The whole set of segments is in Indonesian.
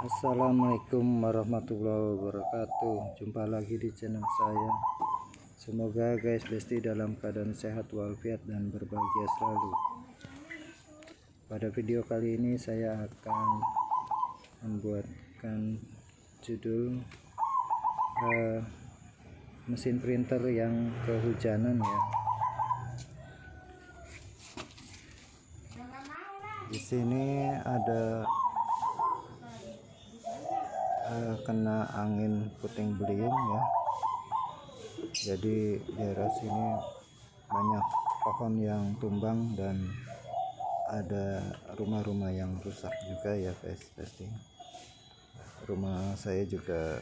Assalamualaikum warahmatullahi wabarakatuh. Jumpa lagi di channel saya. Semoga guys besti dalam keadaan sehat walafiat dan berbahagia selalu. Pada video kali ini saya akan membuatkan judul mesin printer yang kehujanan ya. Di sini ada kena angin puting beliung ya, jadi daerah sini banyak pohon yang tumbang dan ada rumah-rumah yang rusak juga ya guys. Pasti rumah saya juga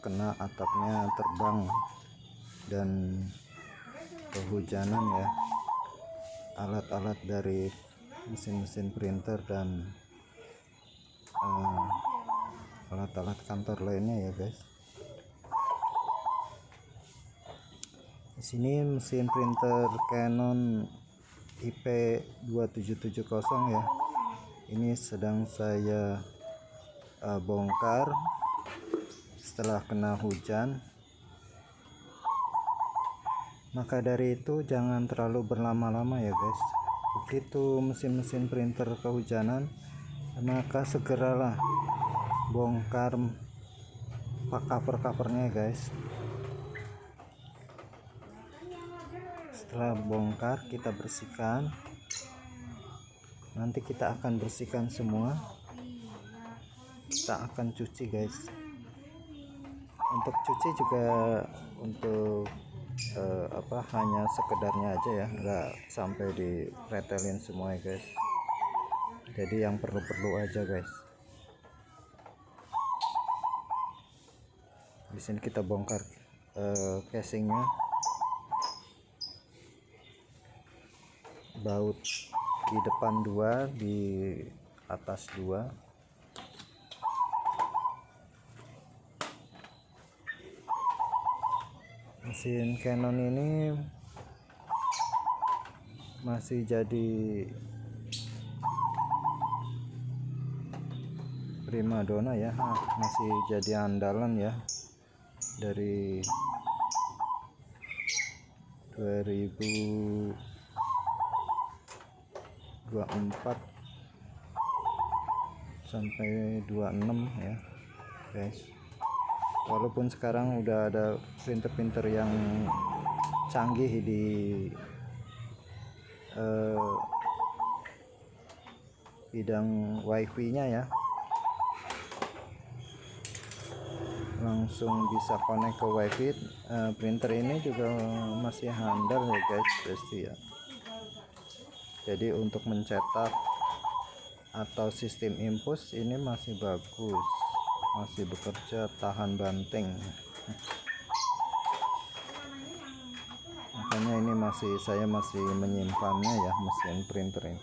kena, atapnya terbang dan kehujanan ya. Alat-alat dari mesin-mesin printer dan alat-alat kantor lainnya ya guys. Di sini mesin printer Canon IP2770 ya. Ini sedang saya bongkar setelah kena hujan. Maka dari itu jangan terlalu berlama-lama ya guys. Begitu mesin-mesin printer kehujanan, maka segeralah bongkar cover-covernya guys. Setelah bongkar kita bersihkan. Nanti kita akan bersihkan semua. Kita akan cuci guys. Untuk cuci juga untuk hanya sekedarnya aja ya, nggak sampai dipretelin semua ya guys. Jadi yang perlu-perlu aja guys. Di sini kita bongkar casingnya, baut di depan 2, di atas 2. Mesin Canon ini masih jadi primadona ya, masih jadi andalan ya. Dari 2024 sampai 26 ya guys. Walaupun sekarang udah ada printer-printer yang canggih di bidang wifi nya ya, langsung bisa connect ke wifi. Printer ini juga masih handal ya guys pasti ya. Jadi untuk mencetak atau sistem infus ini masih bagus, masih bekerja tahan banting. Makanya ini saya masih menyimpannya ya, mesin printer ini.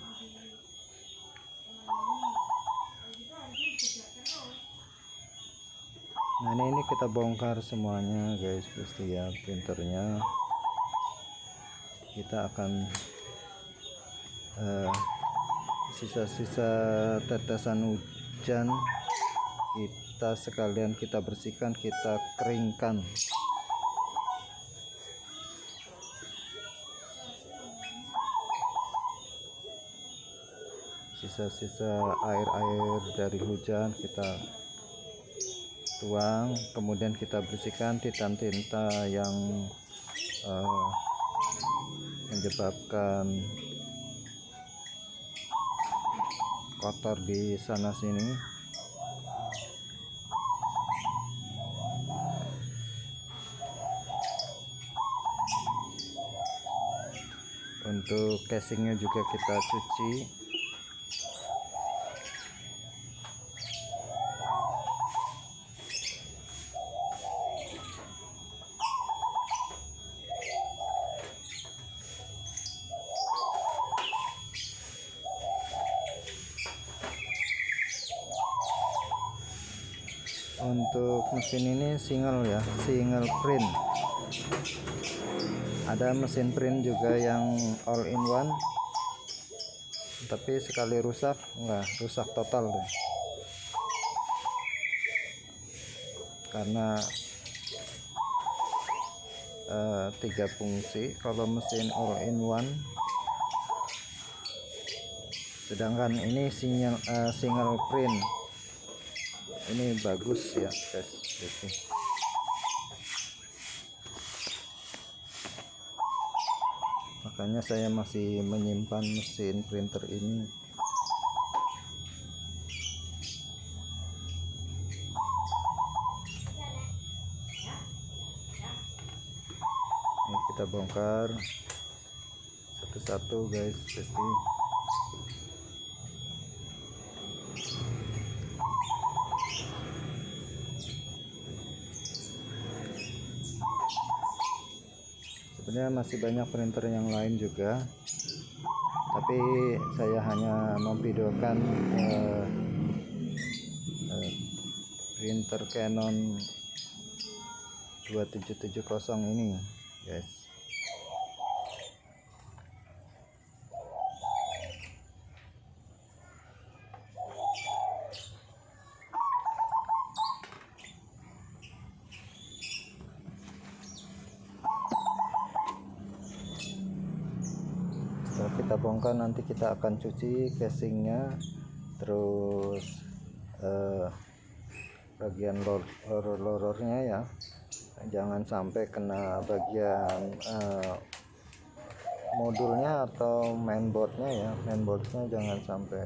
Nah ini kita bongkar semuanya guys pasti ya. Printernya kita akan sisa-sisa tetesan hujan kita sekalian kita bersihkan, kita keringkan. Sisa-sisa air-air dari hujan kita tuang, kemudian kita bersihkan tinta-tinta yang menyebabkan kotor di sana sini. Untuk casingnya juga kita cuci. Untuk mesin ini single ya, single print. Ada mesin print juga yang all in one, tapi sekali rusak rusak total deh. karena 3 fungsi kalau mesin all in one, sedangkan ini single print. Ini bagus ya guys. Makanya saya masih menyimpan mesin printer ini. Ini kita bongkar satu-satu guys, pasti. Sebenarnya masih banyak printer yang lain juga, tapi saya hanya memvideokan printer Canon 2770 ini guys. Setelah kita bongkar, nanti kita akan cuci casingnya, terus bagian lorornya ya, jangan sampai kena bagian modulnya atau mainboardnya ya. Mainboardnya jangan sampai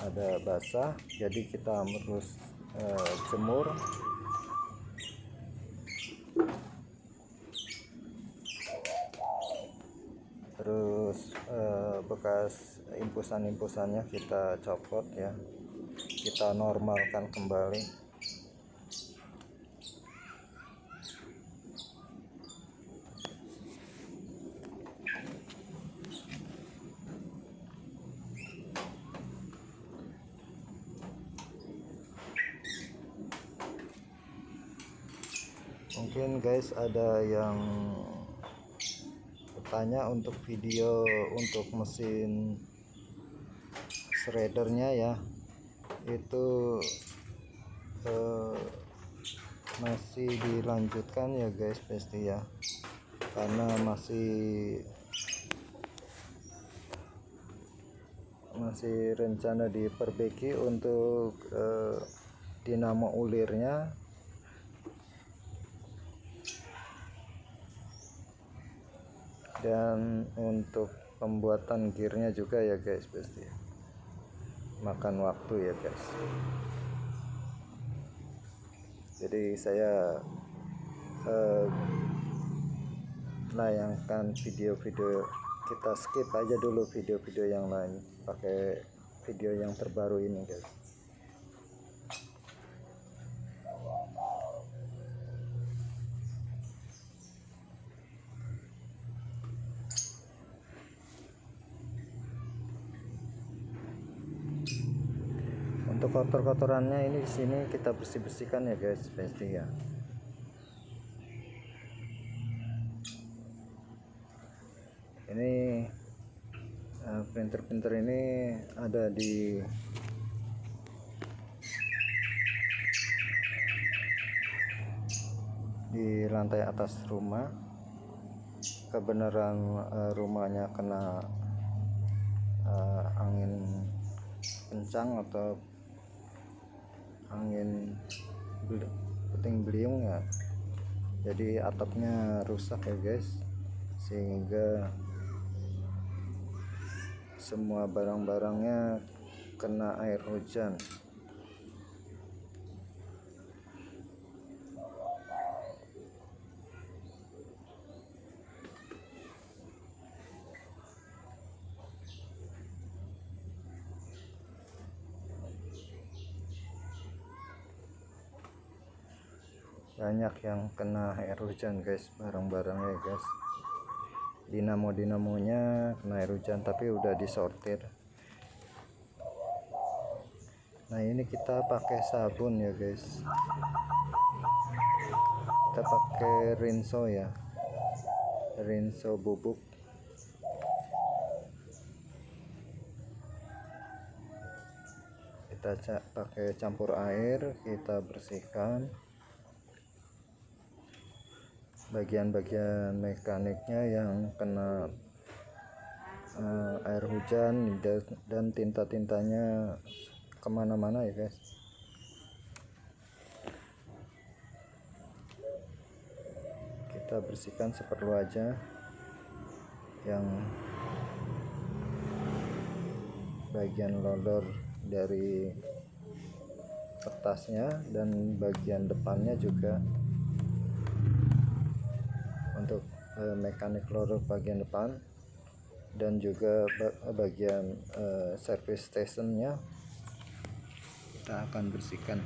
ada basah, jadi kita harus jemur. Terus bekas impusan-impusannya kita copot ya, kita normalkan kembali. Mungkin guys ada yang bertanya untuk video untuk mesin shreddernya ya, itu masih dilanjutkan ya guys pasti ya, karena masih rencana diperbaiki untuk dinamo ulirnya, dan untuk pembuatan gearnya juga ya guys, pasti makan waktu ya guys. Jadi saya layangkan video-video, kita skip aja dulu video-video yang lain, pakai video yang terbaru ini guys. Untuk kotor-kotorannya ini di sini kita bersih-bersihkan ya guys, pasti ya. Ini printer-printer ini ada di lantai atas rumah. Kebenaran rumahnya kena angin kencang atau angin puting beliung ya, jadi atapnya rusak ya guys, sehingga semua barang-barangnya kena air hujan. Banyak yang kena air hujan guys, barang-barangnya guys. Dinamonya kena air hujan, tapi udah disortir. Nah ini kita pakai sabun ya guys, kita pakai Rinso ya, Rinso bubuk. kita pakai campur air, kita bersihkan bagian-bagian mekaniknya yang kena air hujan dan tinta-tintanya kemana-mana ya guys. Kita bersihkan seperlu aja yang bagian loader dari kertasnya dan bagian depannya juga. Untuk mekanik loader bagian depan dan juga bagian service stationnya kita akan bersihkan.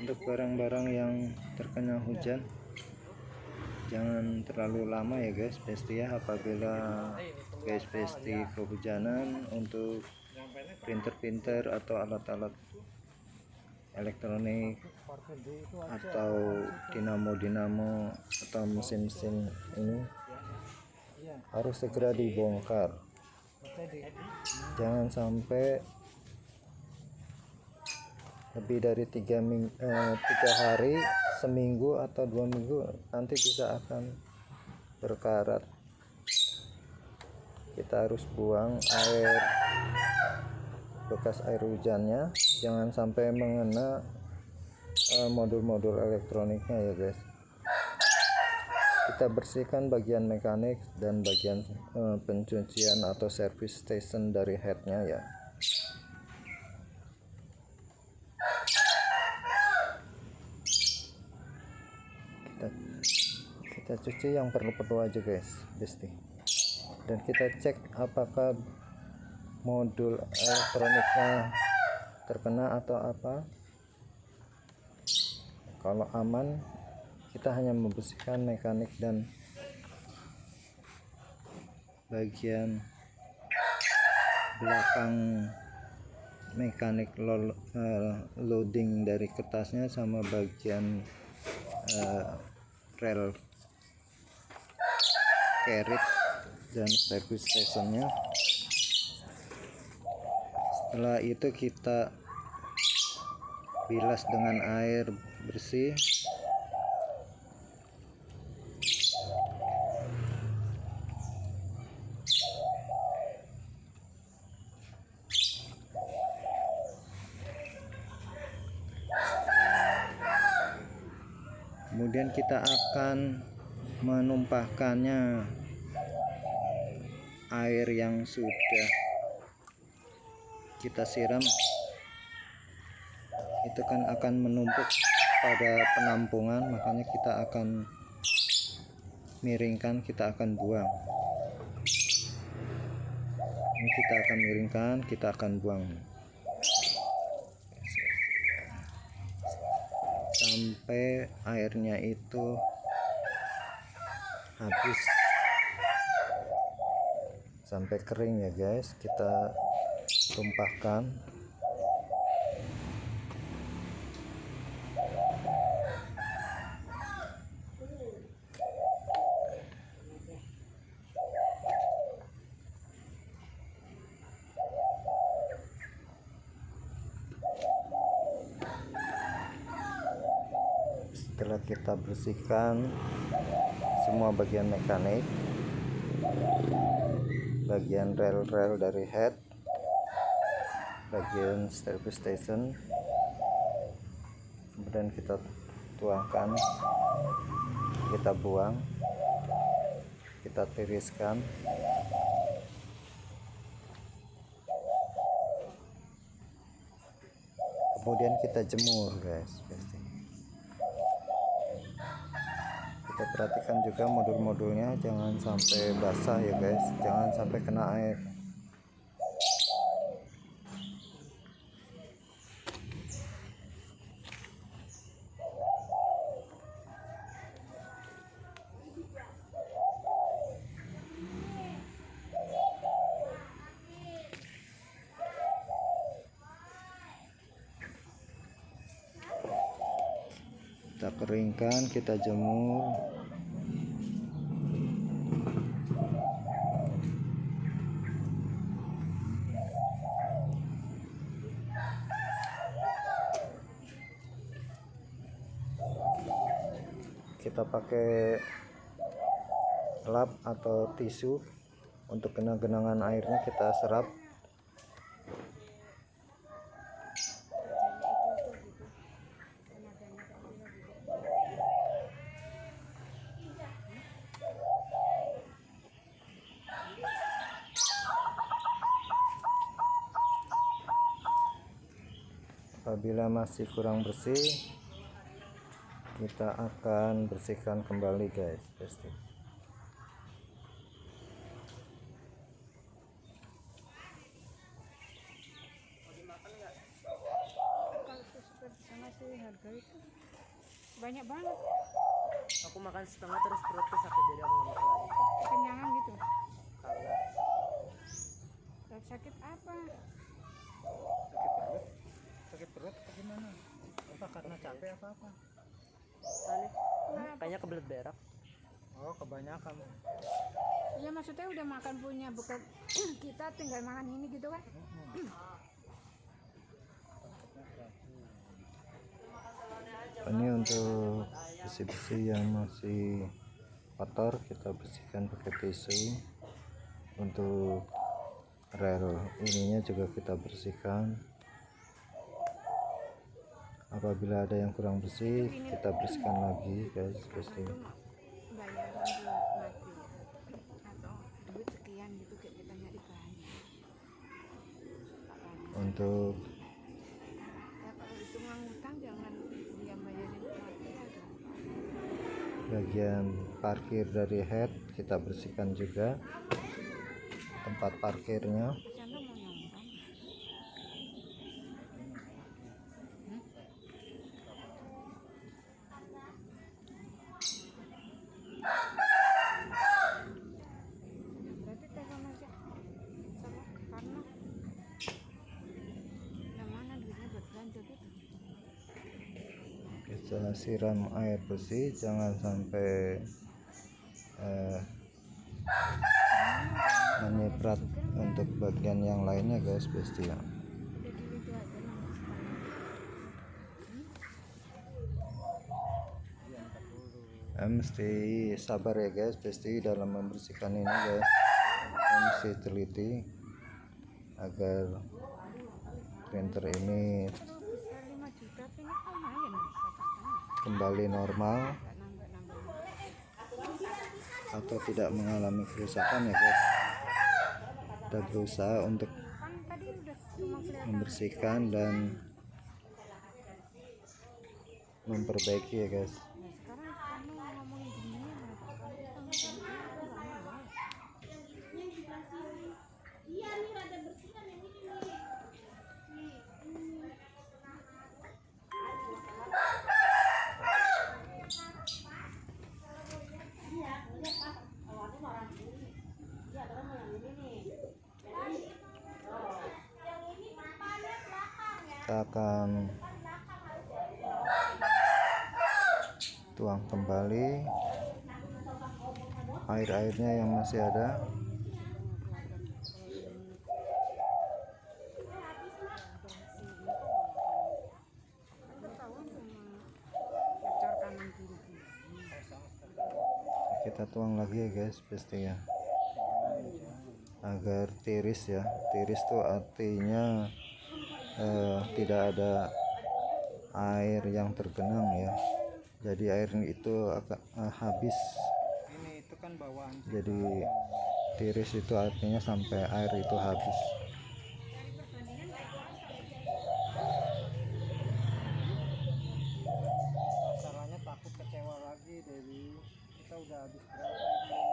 Untuk barang-barang yang terkena hujan jangan terlalu lama ya guys, pasti ya. Apabila guys pasti kehujanan, untuk printer atau alat-alat elektronik atau dinamo atau mesin-mesin ini harus segera dibongkar. Jangan sampai lebih dari 3 hari, seminggu atau 2 minggu, nanti bisa akan berkarat. Kita harus buang air, bekas air hujannya, jangan sampai mengena modul-modul elektroniknya ya guys. Kita bersihkan bagian mekanik dan bagian pencucian atau service station dari headnya ya. Kita cuci yang perlu-perlu aja guys, besti. Dan kita cek apakah modul elektroniknya terkena atau apa. Kalau aman, kita hanya membersihkan mekanik dan bagian belakang mekanik loading dari kertasnya sama bagian rel carriage dan service stationnya. Setelah itu kita bilas dengan air bersih. Kemudian kita akan menumpahkannya air yang sudah kita siram, itu kan akan menumpuk pada penampungan, makanya kita akan miringkan, kita akan buang. Ini kita akan miringkan, kita akan buang sampai airnya itu habis, sampai kering ya guys. Kita tumpahkan. Setelah kita bersihkan semua bagian mekanik, bagian rel-rel dari head, bagian service station, kemudian kita tuangkan, kita buang, kita tiriskan. Kemudian kita jemur guys. Kita perhatikan juga modul-modulnya jangan sampai basah ya guys, jangan sampai kena air. kita keringkan, kita jemur. Kita pakai lap atau tisu untuk genangan airnya, kita serap. Apabila masih kurang bersih, kita akan bersihkan kembali guys, pasti. Banyak banget. Aku makan setengah terus perutku sakit, jadi aku nggak makan lagi. Kenyangan gitu. Kagak. Sakit apa? Sakit perut atau gimana? Apa karena capek apa? Kayaknya kebelet berak. Oh, kebanyakan. Ya maksudnya udah makan punya bekal kita, tinggal makan ini gitu kan? Ini untuk besi-besi yang masih kotor, kita bersihkan pakai tisu. Untuk rel ininya juga kita bersihkan. Apabila ada yang kurang bersih, kita bersihkan lagi guys, pasti. Bayaran buat mati atau duit sekian gitu, kayak kita nyari bahan. Untuk Ya kalau itu ngutang jangan dia bayarin mati aja. bagian parkir dari head kita bersihkan juga, tempat parkirnya. Sana mau nyombang. Berarti telepon aja sama karena yang mana duitnya buat belanja gitu. Kita siram air bersih, jangan sampai menyiprat untuk bagian yang lainnya guys, pasti ya. Udah gitu aja nambah sekali. Mesti sabar ya guys, pasti dalam membersihkan ini guys. Mesti teliti agar printer ini Kalau bisa 5 juta ini kan lumayan nih, 1,5. kembali normal Nggak nambah-nambah. atau tidak mengalami kerusakan ya guys. Kita berusaha untuk Kan tadi udah cuma kelihatan. membersihkan dan memperbaiki ya guys. Nah sekarang kamu ngomongin gini ya, kamu kan nggak mau. Kita akan tuang kembali air-airnya yang masih ada. Ketahuan cuma ngecor kanan kiri. Kita tuang lagi ya guys, pasti ya, agar tiris ya. Tiris tuh artinya tidak ada air yang tergenang ya, jadi air itu agak habis. Ini itu kan bawaan. Jadi tiris itu artinya sampai air itu habis. Masalahnya takut kecewa lagi Dewi. Kita udah habis berapa ini?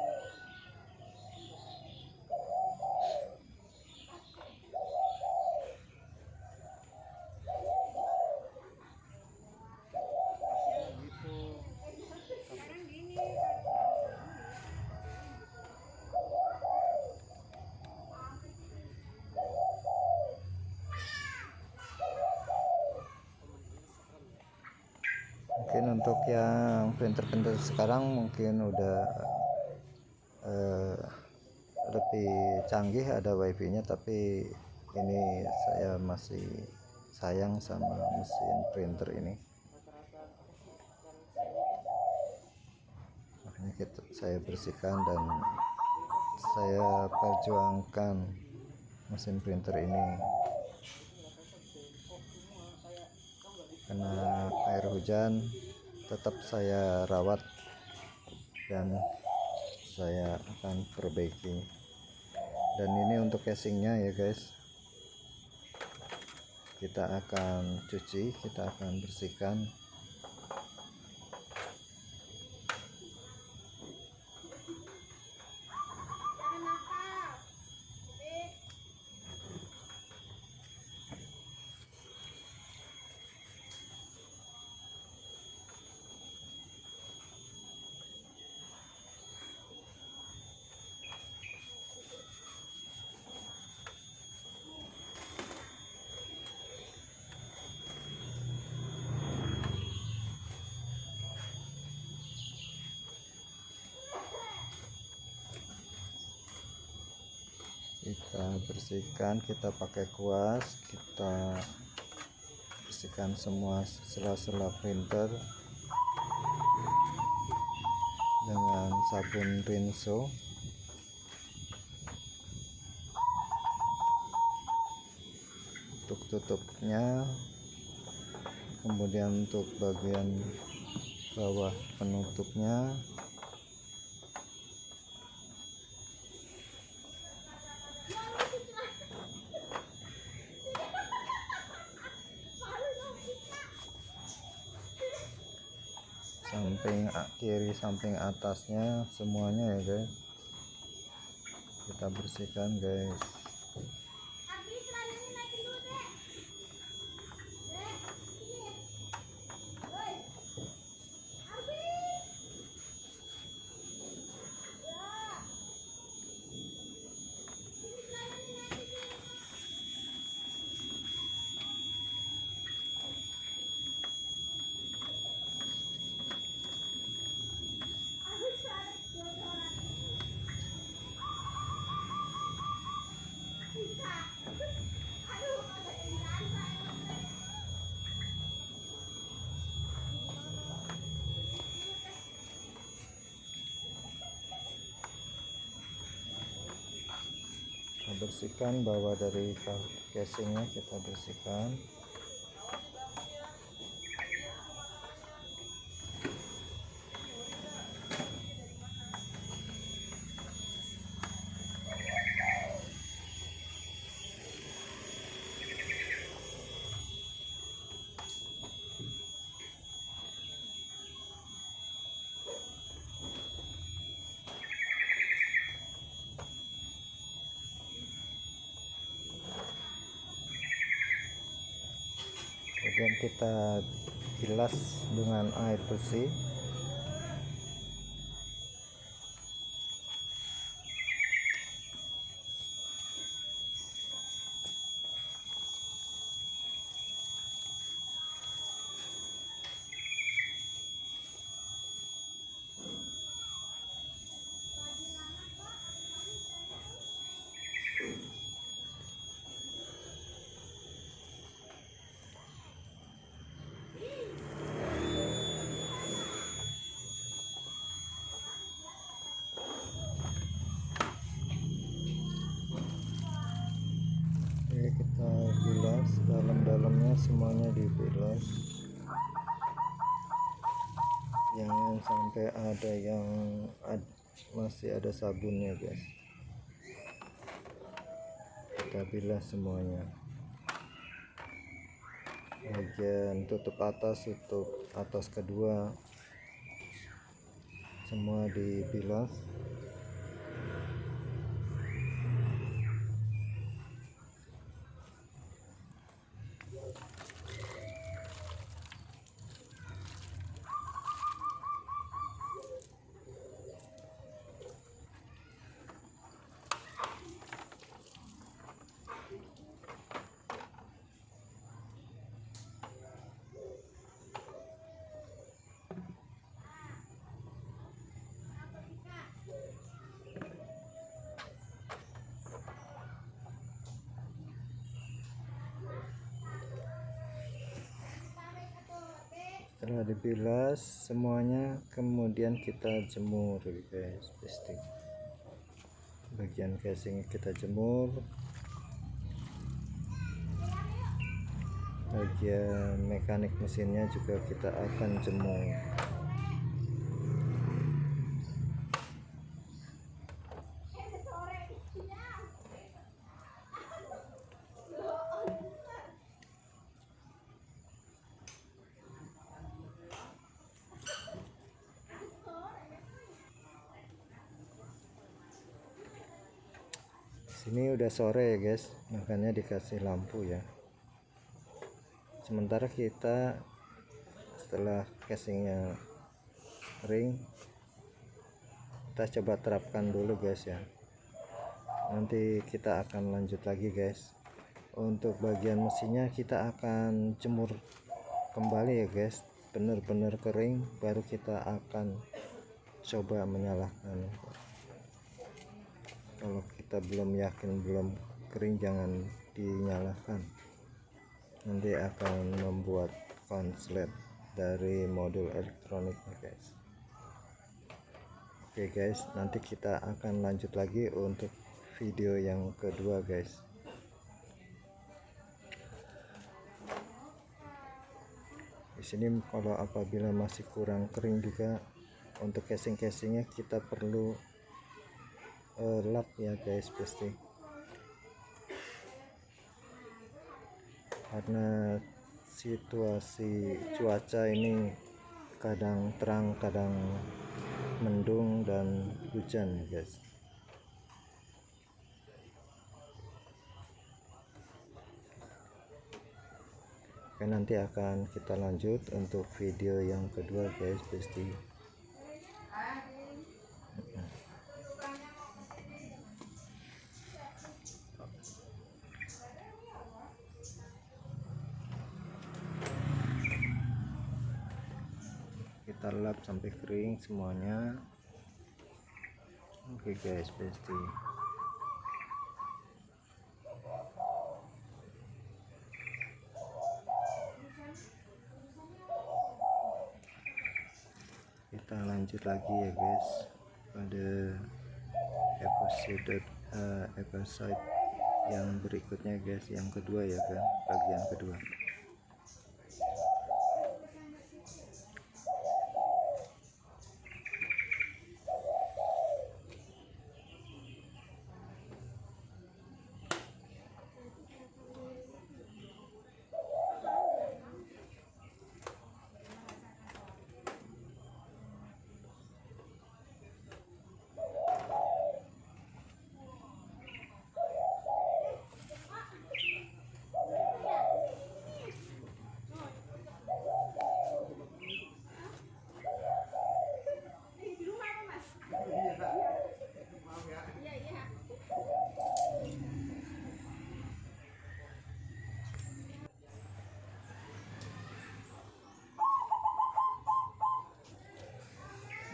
untuk yang printer-printer sekarang mungkin udah lebih canggih, ada wifi nya, tapi ini saya masih sayang sama mesin printer ini, makanya saya bersihkan dan saya perjuangkan mesin printer ini. Karena air hujan tetap saya rawat dan saya akan perbaiki. Dan ini untuk casingnya ya guys, kita akan cuci, kita akan bersihkan. Kita bersihkan, kita pakai kuas, kita bersihkan semua sela-sela printer dengan sabun Rinso. Untuk tutupnya, kemudian untuk bagian bawah penutupnya, samping kiri, samping atasnya, semuanya ya guys, kita bersihkan guys. Kita bersihkan bawah dari casingnya, kita bersihkan. Kemudian kita bilas dengan air bersih. Kita bilas dalam-dalamnya, semuanya dibilas, jangan sampai ada yang masih ada sabunnya guys. Kita bilas semuanya, bagian tutup atas kedua, semua dibilas. Setelah dibilas semuanya, kemudian kita jemur guys. Pasti bagian casing kita jemur, bagian mekanik mesinnya juga kita akan jemur. Sini udah sore ya guys, makanya dikasih lampu ya. Sementara kita setelah casingnya kering, kita coba terapkan dulu guys ya. Nanti kita akan lanjut lagi guys. Untuk bagian mesinnya kita akan jemur kembali ya guys, benar-benar kering baru kita akan coba menyalakan. Kalau kita belum yakin belum kering, jangan dinyalakan, nanti akan membuat konslet dari modul elektroniknya guys. Oke guys, nanti kita akan lanjut lagi untuk video yang kedua guys. Di sini kalau apabila masih kurang kering juga, untuk casing-casingnya kita perlu lap ya guys, pasti karena situasi cuaca ini kadang terang kadang mendung dan hujan guys. Oke, nanti akan kita lanjut untuk video yang kedua guys, pasti. Kita lap sampai kering semuanya. Oke guys, pasti kita lanjut lagi ya guys pada episode yang berikutnya guys, yang kedua ya kan, bagian kedua.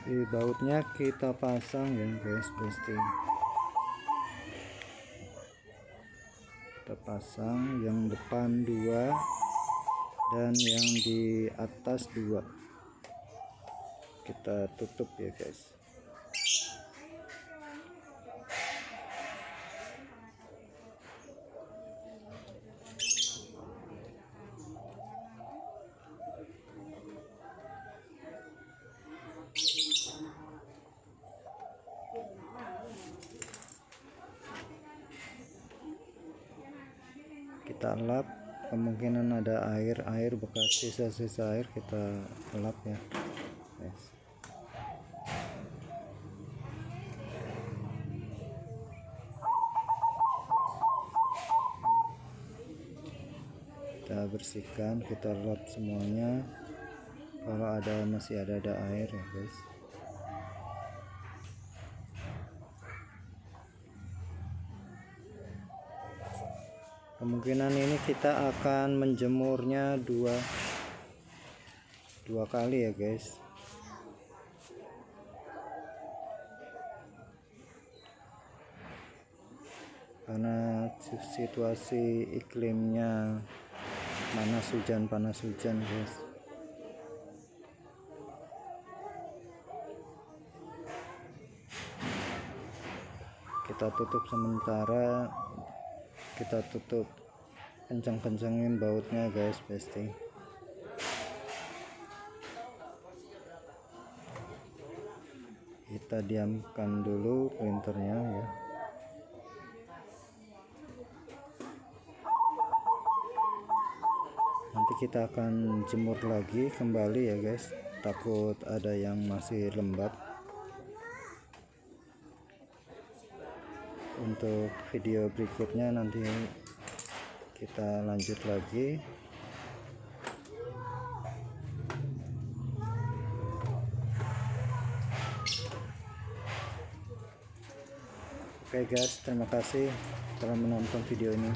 Di bautnya kita pasang ya guys, pasti kita pasang yang depan 2 dan yang di atas 2 kita tutup ya guys. Kita lap, kemungkinan ada air bekas sisa-sisa air kita lap ya guys. Kita bersihkan, kita lap semuanya. Kalau masih ada air ya guys. Kemungkinan ini kita akan menjemurnya dua kali ya guys. Karena situasi iklimnya panas hujan guys. kita tutup sementara, kita tutup kencang-kencangin bautnya guys, pasti kita diamkan dulu printernya ya. Nanti kita akan jemur lagi kembali ya guys, takut ada yang masih lembab. Untuk video berikutnya nanti kita lanjut lagi. Oke guys, terima kasih telah menonton video ini.